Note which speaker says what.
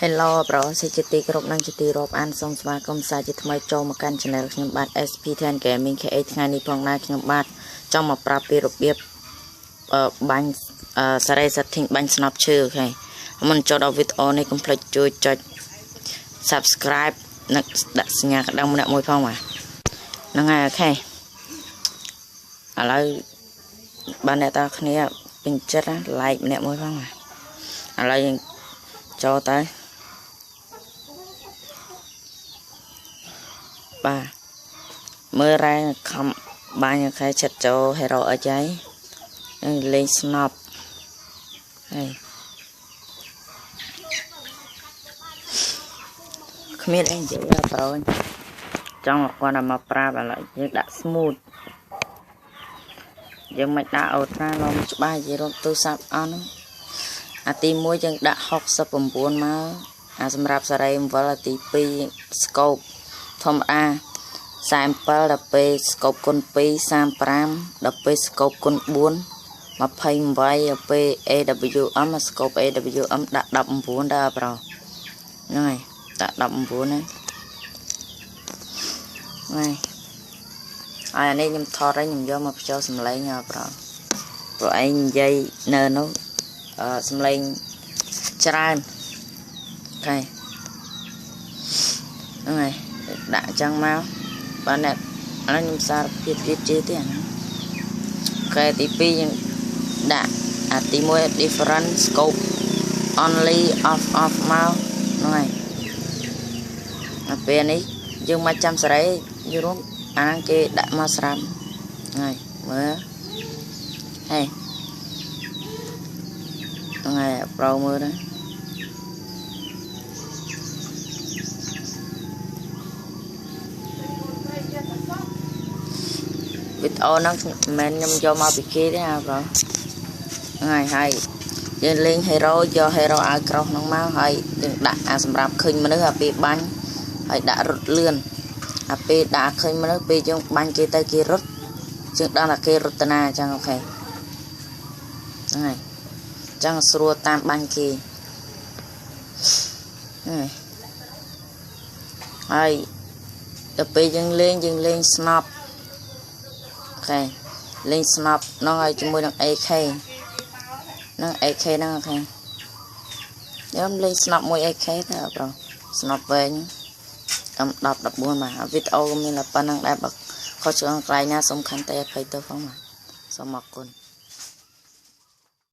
Speaker 1: Hello ប្រុសសិជាទីគ្រប់នឹងជាទីរាប់អានសូមស្វាគមន៍សាជាថ្មីចូលមកកាន់ Channel ខ្ញុំបាទ SP10 Gaming KA ថ្ងៃនេះផងដែរខ្ញុំបាទចង់មកប្រាប់ពីរបៀបបាញ់សារ៉េ setting បាញ់ស្នប់ឈើអូខេមុនចូលដល់វីដេអូនេះកុំភ្លេចជួយចុច Subscribe និងដាក់សញ្ញាកណ្ដឹងម្នាក់មួយផងបាទហ្នឹងហើយអូខេឥឡូវបានអ្នកតាគ្នាពេញចិត្ត like ម្នាក់មួយផងបាទឥឡូវយើងចូលទៅបាទមើលរ៉ែខំបាញ់ខែចិត្តចូល hero អីចៃនឹងលេងស្នប់ហើយគ្មានអីនិយាយដល់ប្រូនចង់មកគាត់មកប្រាប់ឥឡូវយើងដាក់ smooth យើងមិនដាក់អូត្រាឡំច្បាស់និយាយរកទូរស័ព្ទអស់ហ្នឹងអាទី1យើងដាក់69មកសម្រាប់សារ៉េអំវិលអាទី2 scope ធម្មតា47ដល់ពេល scope គុណ2 35ដល់ពេល scope គុណ4 28ដល់ពេល AWM scope AWM ដាក់19ដែរប្រុសហ្នឹងហើយដាក់19ហ្នឹងហើយអានេះខ្ញុំថតហើយខ្ញុំយកមកបញ្ចូលសំឡេងហ៎ប្រុសព្រោះឯងនិយាយនៅនោះសំឡេងច្រើនអូខេហ្នឹងហើយដាក់អញ្ចឹងមកបាទអ្នកឥឡូវខ្ញុំសារភាពជឿទៀតអាហ្នឹងអូខេទី2យើងដាក់អាទី1 different scope only offមកហ្នឹងហើយដល់ពេលនេះយើងមកចាំសារ៉េយល់អាគេដាក់មកស្រាប់ហ្នឹងហើយមើលហេហ្នឹងហើយប្រូមើលណាវីដេអូហ្នឹងមិនមែនខ្ញុំយកមកពីគេទេប្រូហ្នឹងហើយយើងលេង hero យក hero ឲ្យក្រោះហ្នឹងមកហើយយើងដាក់សម្រាប់ឃើញមនុស្សអាពេលបាញ់ហើយដាក់រត់លឿនអាពេលដាក់ឃើញមនុស្សពេលយើងបាញ់គេទៅគេរត់ជាងដល់តែគេរត់តាណាអញ្ចឹងអូខេហ្នឹងហើយចឹងស្រួលតាមបាញ់គេហើយដល់ពេលយើងលេងស្នប់អូខេលេងស្នប់ហ្នឹងហើយជាមួយនឹង AK ហ្នឹង AK ហ្នឹងអូខេខ្ញុំលេងស្នប់មួយ AK ទៅប្រុសស្នប់វែងM10 14បាទវីដេអូមានតែប៉ុណ្្នឹងដែរបើខុសឆ្គងកន្លែងណាសូមខន្តីអភ័យទោសផងបាទសូមអរគុណ